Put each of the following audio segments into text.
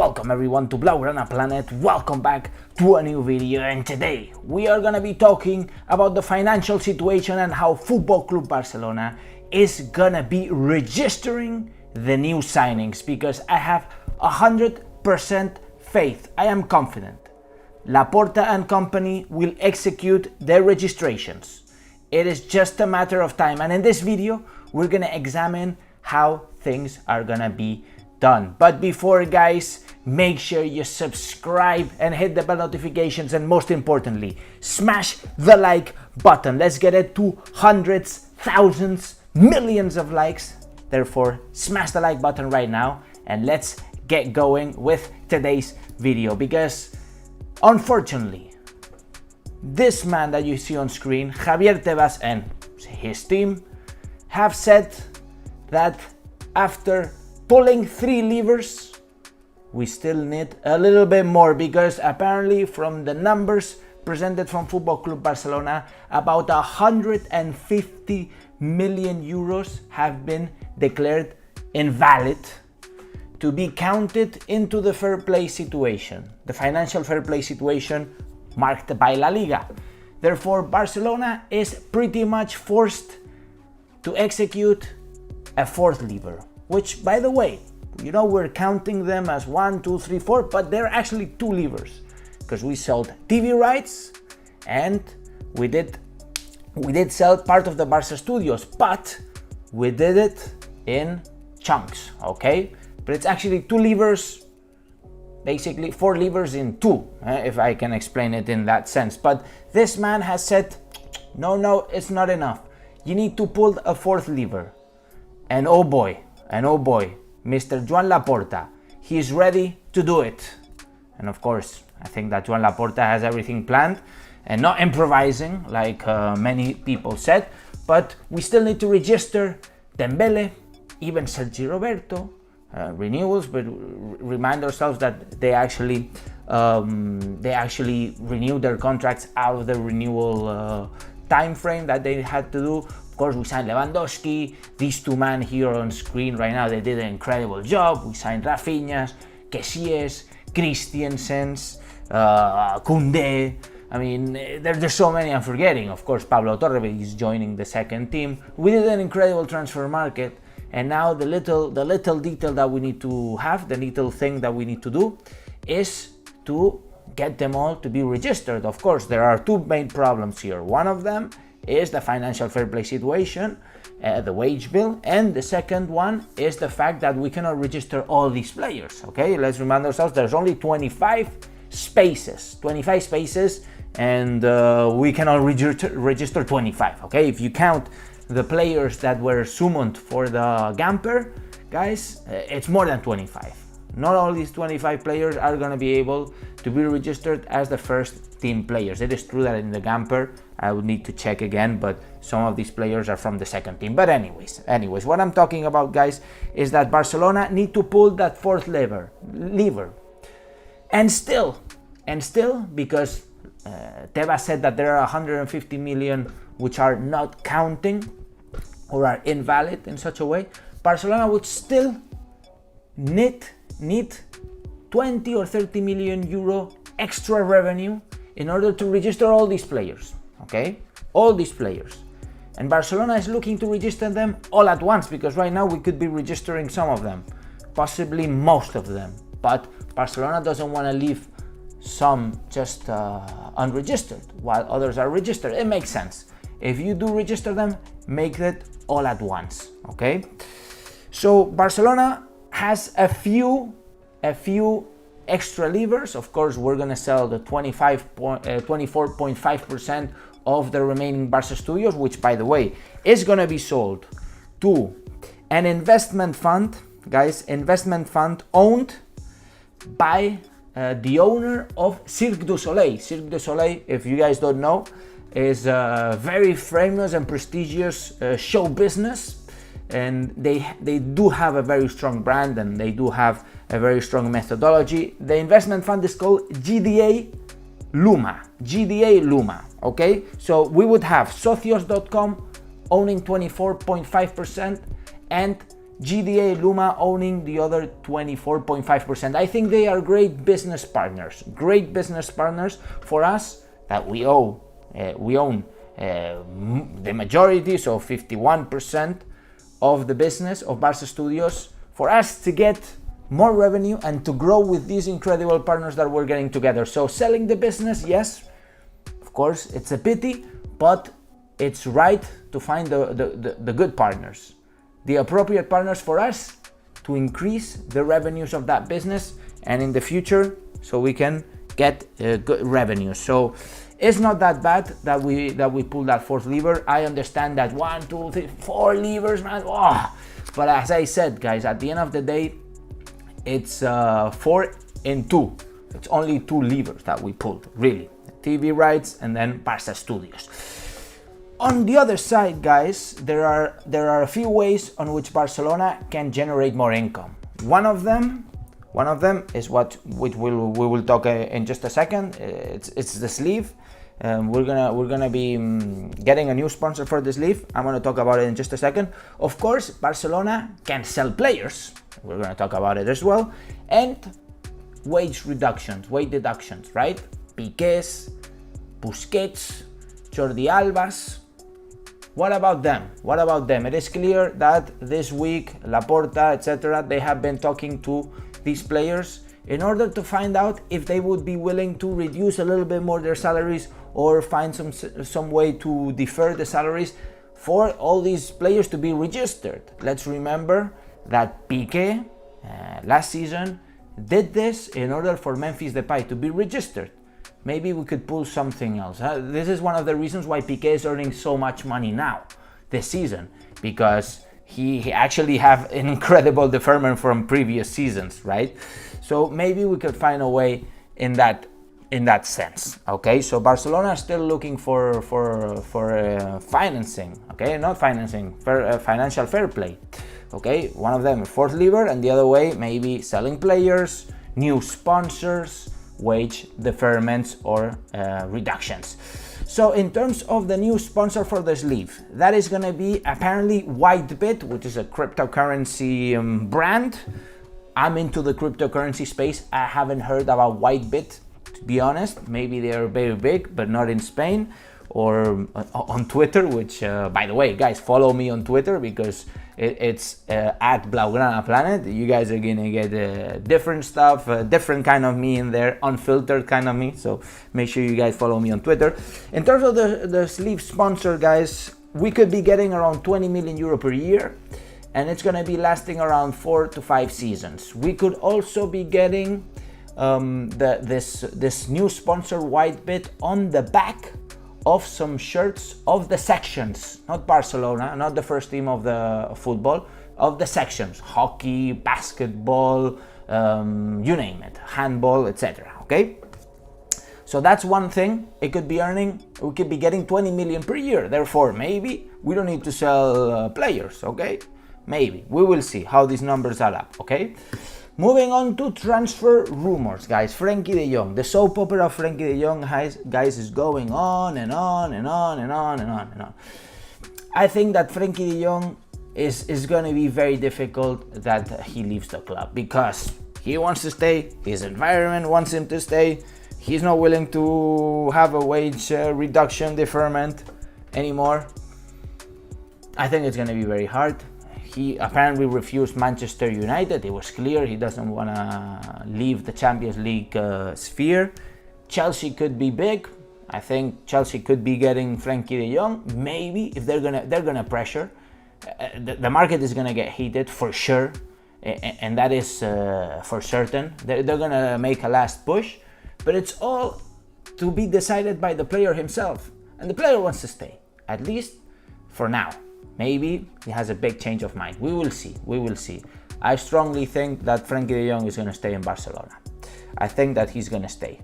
Welcome everyone to Blaugrana Planet, welcome back to a new video, and today we are gonna be talking about the financial situation and how Football Club Barcelona is gonna be registering the new signings, because I have 100% faith, I am confident, Laporta and company will execute their registrations. It is just a matter of time, and in this video we're gonna examine how things are gonna be done. But before, guys, make sure you subscribe and hit the bell notifications, and most importantly, smash the like button. Let's get it to hundreds, thousands, millions of likes. Therefore, smash the like button right now and let's get going with today's video, because unfortunately, this man that you see on screen, Javier Tebas and his team, have said that after pulling 3 levers, we still need a little bit more, because apparently from the numbers presented from Football Club Barcelona, about 150 million euros have been declared invalid to be counted into the fair play situation, the financial fair play situation marked by La Liga. Therefore, Barcelona is pretty much forced to execute a 4th lever, which, by the way, you know, we're counting them as 1, 2, 3, 4, but they're actually 2 levers, because we sold TV rights and we did sell part of the Barça Studios, but we did it in chunks, okay? But it's actually 2 levers, basically 4 levers in 2, if I can explain it in that sense. But this man has said, no, it's not enough. You need to pull a 4th lever. And oh boy, Mr. Joan Laporta, he is ready to do it. And of course, I think that Joan Laporta has everything planned and not improvising like many people said, but we still need to register Dembele, even Sergi Roberto, renewals, but remind ourselves that they actually renewed their contracts out of the renewal time frame that they had to do. Of course, we signed Lewandowski. These 2 men here on screen right now, they did an incredible job. We signed Rafinha, Kessies, Christiansens, Koundé. I mean, there's so many I'm forgetting. Of course, Pablo Torre is joining the 2nd team. We did an incredible transfer market, and now the little detail that we need to have, the little thing that we need to do, is to get them all to be registered. Of course, there are 2 main problems here. One of them is the financial fair play situation, the wage bill, and the second one is the fact that we cannot register all these players. Okay, let's remind ourselves there's only 25 spaces, and we cannot register 25. Okay, if you count the players that were summoned for the Gamper, guys, it's more than 25. Not all these 25 players are going to be able to be registered as the first team players. It is true that in the Gamper, I would need to check again, but some of these players are from the 2nd team. But anyways, what I'm talking about, guys, is that Barcelona need to pull that 4th lever. And still, because Tebas said that there are 150 million which are not counting or are invalid in such a way, Barcelona would still need 20 or 30 million euro extra revenue in order to register all these players, okay? All these players. And Barcelona is looking to register them all at once, because right now we could be registering some of them, possibly most of them, but Barcelona doesn't want to leave some just unregistered while others are registered. It makes sense. If you do register them, make it all at once, okay? So Barcelona has a few extra levers. Of course, we're gonna sell the 24.5% of the remaining Barça Studios, which, by the way, is gonna be sold to an investment fund, guys, owned by the owner of Cirque du Soleil. Cirque du Soleil, if you guys don't know, is a very famous and prestigious show business, and they do have a very strong brand, and they do have a very strong methodology. The investment fund is called GDA Luma, okay? So we would have Socios.com owning 24.5% and GDA Luma owning the other 24.5%. I think they are great business partners for us, that we own the majority, so 51% of the business of Barça Studios, for us to get more revenue and to grow with these incredible partners that we're getting together. So selling the business, yes, of course, it's a pity, but it's right to find the good partners, the appropriate partners for us to increase the revenues of that business and in the future, so we can get good revenue. So it's not that bad that we pull that fourth lever. I understand that 1, 2, 3, 4 levers, man. Oh. But as I said, guys, at the end of the day, it's 4 in 2. It's only 2 levers that we pulled, really. TV rights and then Barça Studios. On the other side, guys, there are a few ways on which Barcelona can generate more income. One of them is which we will talk in just a second. It's the sleeve. We're gonna be getting a new sponsor for the sleeve. I'm gonna talk about it in just a second. Of course, Barcelona can sell players. We're gonna talk about it as well. And wage deductions, right? Piqués, Busquets, Jordi Albas. What about them? It is clear that this week, Laporta, etc., they have been talking to these players in order to find out if they would be willing to reduce a little bit more their salaries or find some way to defer the salaries for all these players to be registered. Let's remember that Piqué last season did this in order for Memphis Depay to be registered. Maybe we could pull something else. This is one of the reasons why Piqué is earning so much money now, this season, because he actually have an incredible deferment from previous seasons, right? So maybe we could find a way in that sense. Okay, so Barcelona is still looking for financing. Okay, not financing, financial fair play. Okay, one of them fourth lever, and the other way maybe selling players, new sponsors, wage deferments or reductions. So in terms of the new sponsor for the sleeve, that is going to be apparently Whitebit, which is a cryptocurrency brand. I'm into the cryptocurrency space. I haven't heard about Whitebit, to be honest. Maybe they are very big, but not in Spain or on Twitter, which by the way, guys, follow me on Twitter because it's at Blaugrana Planet. You guys are gonna get different stuff, different kind of me in there, unfiltered kind of me. So make sure you guys follow me on Twitter. In terms of the sleeve sponsor, guys, we could be getting around 20 million euro per year, and it's gonna be lasting around 4 to 5 seasons. We could also be getting this new sponsor Whitebit on the back of some shirts of the sections, not Barcelona, not the first team of the football, of the sections, hockey, basketball, you name it, handball, etc. Okay, so that's one thing. It could be earning, we could be getting 20 million per year. Therefore, maybe we don't need to sell players. Okay, maybe we will see how these numbers add up. Okay. Moving on to transfer rumors, guys. Frenkie de Jong, the soap opera of Frenkie de Jong, guys, is going on and on and on and on and on and on. I think that Frenkie de Jong is going to be very difficult that he leaves the club because he wants to stay, his environment wants him to stay, he's not willing to have a wage reduction deferment anymore. I think it's going to be very hard. He apparently refused Manchester United. It was clear he doesn't want to leave the Champions League sphere. Chelsea could be big. I think Chelsea could be getting Frenkie de Jong. Maybe if they're gonna pressure. The market is gonna get heated for sure, and that is for certain. They're gonna make a last push, but it's all to be decided by the player himself, and the player wants to stay, at least for now. Maybe he has a big change of mind. We will see. I strongly think that Frenkie de Jong is going to stay in Barcelona. I think that he's going to stay.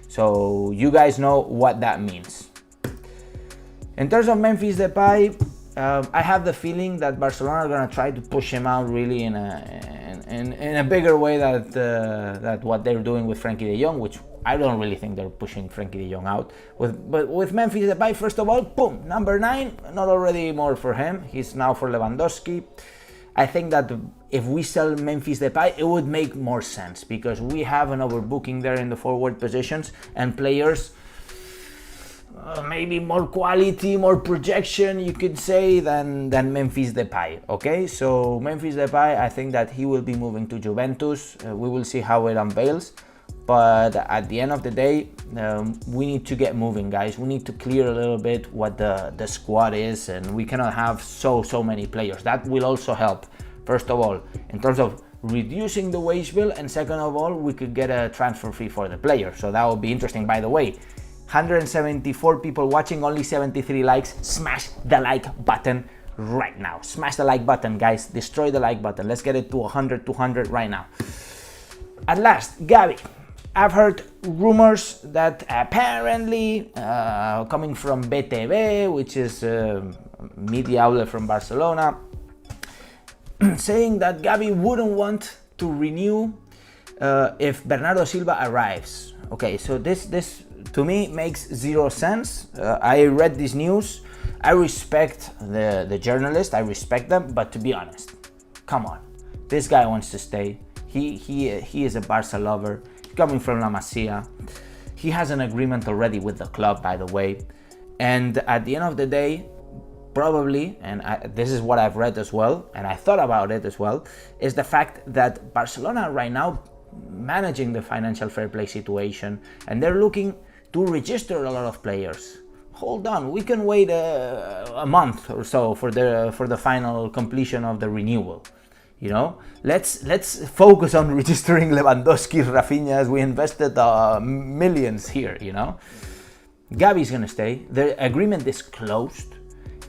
So you guys know what that means. In terms of Memphis Depay, I have the feeling that Barcelona are going to try to push him out really in a bigger way that what they're doing with Frenkie de Jong, which I don't really think they're pushing Frenkie de Jong out. But with Memphis Depay, first of all, boom, number 9, not already more for him. He's now for Lewandowski. I think that if we sell Memphis Depay, it would make more sense because we have an overbooking there in the forward positions and players maybe more quality, more projection, you could say, than Memphis Depay. Okay, so Memphis Depay, I think that he will be moving to Juventus. We will see how it unveils. But at the end of the day, we need to get moving, guys. We need to clear a little bit what the squad is, and we cannot have so many players. That will also help, first of all, in terms of reducing the wage bill, and second of all, we could get a transfer fee for the player. So that would be interesting. By the way, 174 people watching, only 73 likes. Smash the like button right now. Smash the like button, guys. Destroy the like button. Let's get it to 100, 200 right now. At last, Gavi. I've heard rumors that apparently, coming from BTV, which is a media outlet from Barcelona, saying that Gavi wouldn't want to renew if Bernardo Silva arrives. Okay, so this to me makes zero sense. I read this news. I respect the journalist. I respect them, but to be honest, come on, this guy wants to stay. He is a Barca lover. Coming from La Masia, he has an agreement already with the club, by the way, and at the end of the day, probably, and this is what I've read as well, and I thought about it as well, is the fact that Barcelona right now managing the financial fair play situation, and they're looking to register a lot of players. Hold on, we can wait a month or so for the final completion of the renewal. You know, let's focus on registering Lewandowski, Rafinha, as we invested millions here. You know, Gavi's gonna stay. The agreement is closed,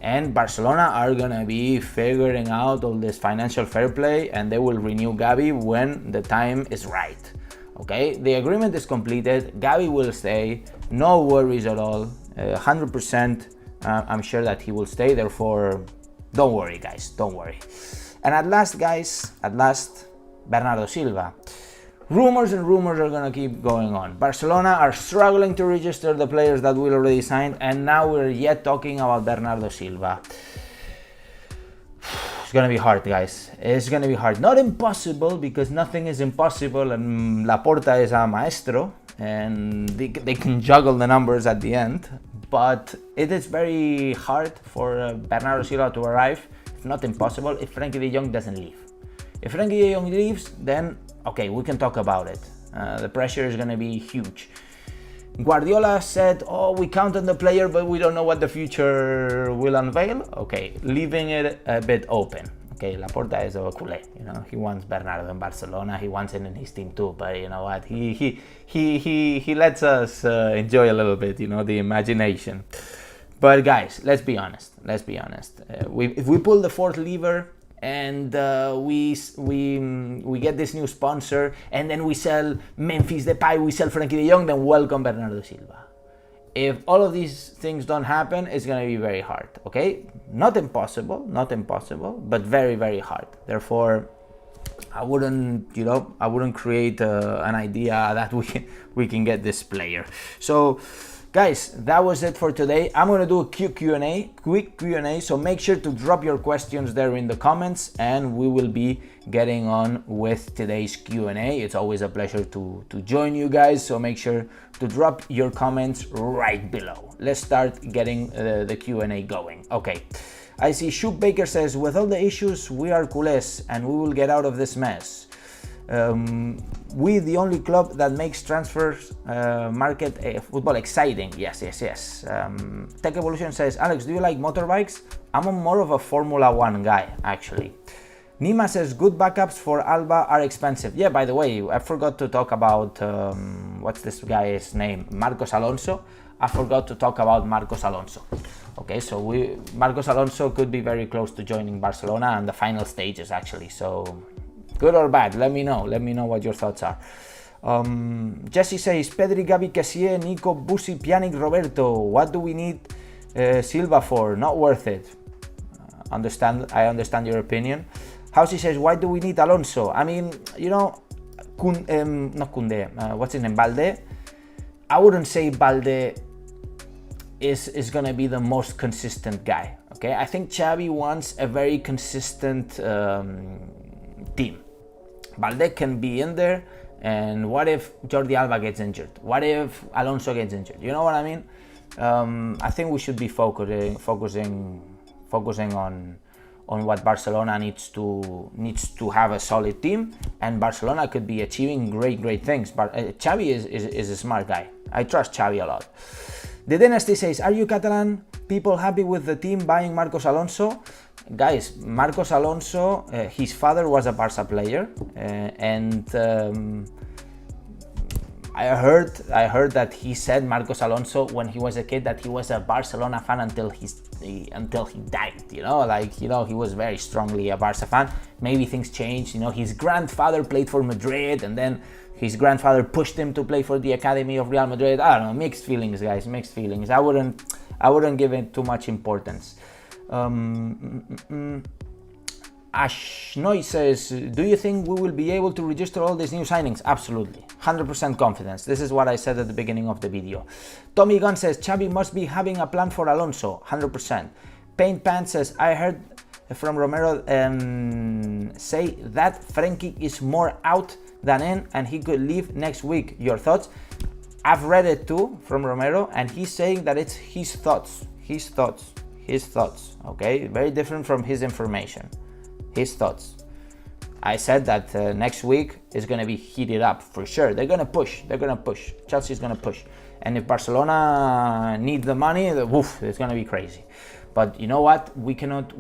and Barcelona are gonna be figuring out all this financial fair play, and they will renew Gavi when the time is right. Okay, the agreement is completed. Gavi will stay. No worries at all. 100%. I'm sure that he will stay. Therefore, don't worry, guys. Don't worry. And at last, guys, Bernardo Silva. Rumors and rumors are gonna keep going on. Barcelona are struggling to register the players that we already signed, and now we're yet talking about Bernardo Silva. It's gonna be hard, guys. It's gonna be hard. Not impossible, because nothing is impossible, and Laporta is a maestro, and they can juggle the numbers at the end. But it is very hard for Bernardo Silva to arrive. Not impossible if Frenkie de Jong doesn't leave. If Frenkie de Jong leaves, then okay, we can talk about it. The pressure is going to be huge. Guardiola said, oh, we count on the player, but we don't know what the future will unveil. Okay, leaving it a bit open. Okay, Laporta is a culé, you know, he wants Bernardo in Barcelona, he wants it in his team too, but you know what, he lets us enjoy a little bit, you know, the imagination. But guys, let's be honest. If we pull the fourth lever and we get this new sponsor, and then we sell Memphis Depay, we sell Frenkie de Jong, then welcome Bernardo Silva. If all of these things don't happen, it's going to be very hard, okay? Not impossible, but very, very hard. Therefore, I wouldn't create an idea that we can get this player. So, guys, that was it for today. I'm going to do a quick Q&A, so make sure to drop your questions there in the comments, and we will be getting on with today's Q&A. It's always a pleasure to join you guys, so make sure to drop your comments right below. Let's start getting the Q&A going. Okay, I see Shoop Baker says, with all the issues, we are culés and we will get out of this mess. We the only club that makes transfers market football exciting. Yes. Tech Evolution says, Alex, do you like motorbikes? I'm more of a Formula 1 guy, actually. Nima says, good backups for Alba are expensive. Yeah, by the way, I forgot to talk about what's this guy's name, Marcos Alonso. I forgot to talk about Marcos Alonso. Okay, so Marcos Alonso could be very close to joining Barcelona and the final stages, actually. So good or bad, let me know what your thoughts are. Jesse says, Pedri, Gavi, Kessie, Nico, Busi, Pjanic, Roberto. What do we need Silva for? Not worth it. I understand your opinion. Housey says, why do we need Alonso? I mean, you know, not Koundé, what's his name, Balde? I wouldn't say Balde is going to be the most consistent guy. Okay, I think Xavi wants a very consistent team. Balde can be in there, and what if Jordi Alba gets injured? What if Alonso gets injured? You know what I mean? I think we should be focusing on what Barcelona needs to have a solid team, and Barcelona could be achieving great things. But Xavi is a smart guy. I trust Xavi a lot. The Dynasty says, are you Catalan people happy with the team buying Marcos Alonso? Guys, Marcos Alonso, his father was a Barça player, and I heard that he said, Marcos Alonso, when he was a kid, that he was a Barcelona fan until he died. You know, he was very strongly a Barça fan. Maybe things changed. You know, his grandfather played for Madrid, and then his grandfather pushed him to play for the academy of Real Madrid. I don't know, mixed feelings, guys, mixed feelings. I wouldn't give it too much importance. Ashnoy says, do you think we will be able to register all these new signings? Absolutely, 100% confidence. This is what I said at the beginning of the video. Tommy Gunn says, Xavi must be having a plan for Alonso, 100%. Paint Pan says, I heard from Romero say that Frenkie is more out than in and he could leave next week. Your thoughts? I've read it too from Romero, and he's saying that it's his thoughts, okay? Very different from his information. His thoughts. I said that next week is going to be heated up for sure. They're going to push. Chelsea's going to push. And if Barcelona need the money, it's going to be crazy. But you know what? We cannot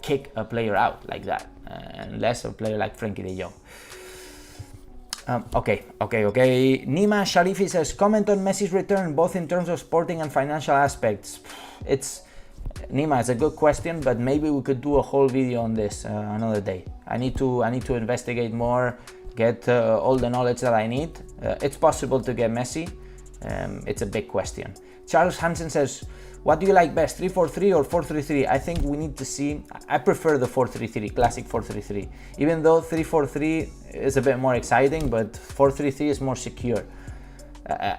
kick a player out like that, unless a player like Frenkie de Jong. Okay. Nima Sharifi says, comment on Messi's return, both in terms of sporting and financial aspects. Nima, it's a good question, but maybe we could do a whole video on this another day. I need to investigate more, get all the knowledge that I need. It's possible to get Messi. It's a big question. Charles Hansen says, what do you like best, 3-4-3 or 4-3-3? I think we need to see. I prefer the 4-3-3, classic 4-3-3. Even though 3-4-3 is a bit more exciting, but 4-3-3 is more secure.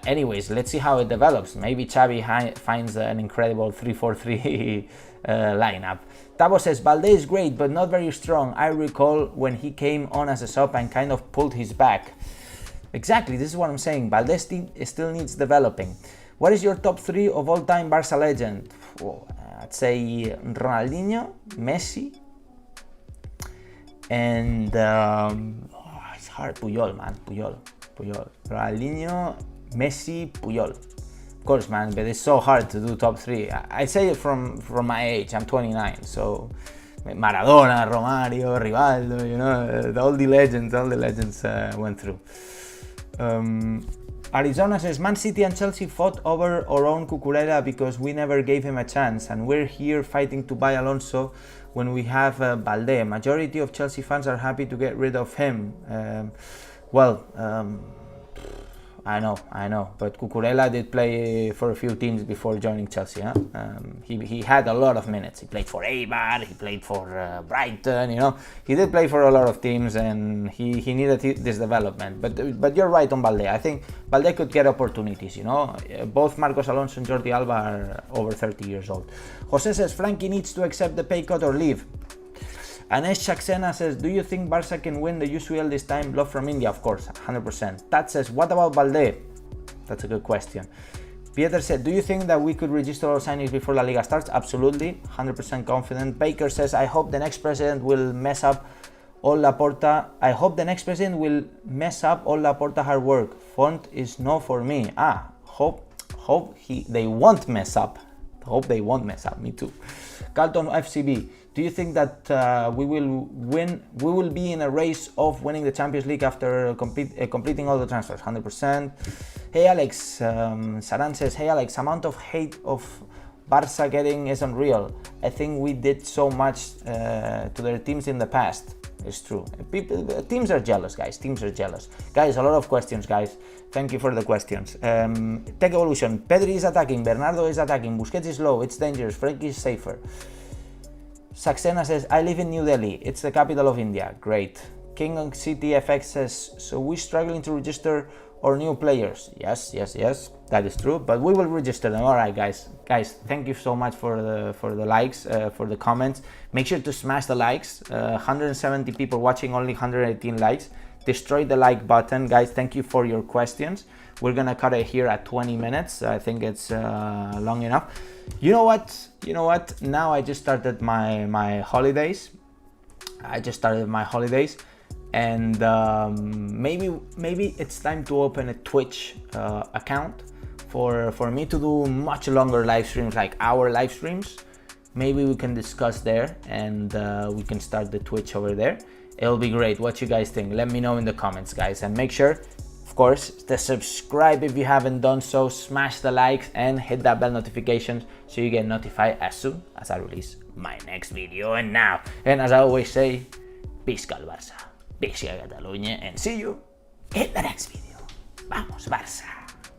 Anyways, let's see how it develops. Maybe Xavi finds an incredible 3-4-3 lineup. Tabo says, Balde is great, but not very strong. I recall when he came on as a sub and kind of pulled his back. Exactly, this is what I'm saying. Balde still needs developing. What is your top 3 of all-time Barça legend? I'd say Ronaldinho, Messi, and it's hard. Puyol, man. Puyol. Ronaldinho, Messi, Puyol. Of course, man, but it's so hard to do top 3. I say it from my age. I'm 29, so Maradona, Romario, Rivaldo, you know, all the legends went through. Arizona says, Man City and Chelsea fought over our own Cucurella because we never gave him a chance, and we're here fighting to buy Alonso when we have Balde. Majority of Chelsea fans are happy to get rid of him. I know, but Cucurella did play for a few teams before joining Chelsea. Huh? He had a lot of minutes. He played for Eibar, he played for Brighton, you know. He did play for a lot of teams, and he needed this development. But you're right on Balde. I think Balde could get opportunities, you know. Both Marcos Alonso and Jordi Alba are over 30 years old. Jose says, Frenkie needs to accept the pay cut or leave. Anesh Saxena says, do you think Barça can win the UCL this time? Love from India, of course, 100%. Tat says, what about Balde? That's a good question. Pieter said, do you think that we could register all signings before La Liga starts? Absolutely, 100% confident. Baker says, I hope the next president will mess up all Laporta. Hard work. Font is no for me. They won't mess up. Hope they won't mess up. Me too. Carlton FCB. Do you think that we will be in a race of winning the Champions League after completing all the transfers? 100%. Hey Alex, Saran says, hey Alex, amount of hate of Barça getting is unreal. I think we did so much to their teams in the past. It's true. Teams are jealous, guys. Guys, a lot of questions, guys. Thank you for the questions. Tech Evolution. Pedri is attacking. Bernardo is attacking. Busquets is low. It's dangerous. Frenkie is safer. Saxena says, I live in New Delhi. It's the capital of India. Great. King City FX says, so we're struggling to register or new players? Yes, that is true, but we will register them. All right, guys, thank you so much for the likes, for the comments. Make sure to smash the likes. 170 people watching, only 118 likes. Destroy the like button, guys. Thank you for your questions. We're gonna cut it here at 20 minutes. I think it's long enough. You know what? Now I just started my holidays. And maybe it's time to open a Twitch account for me to do much longer live streams, like our live streams. Maybe we can discuss there, and we can start the Twitch over there. It'll be great. What you guys think? Let me know in the comments, guys, and make sure, of course, to subscribe if you haven't done so. Smash the likes and hit that bell notification so you get notified as soon as I release my next video. And as I always say, Visca el Barça, Visca Catalunya, and see you in the next video. Vamos, Barça!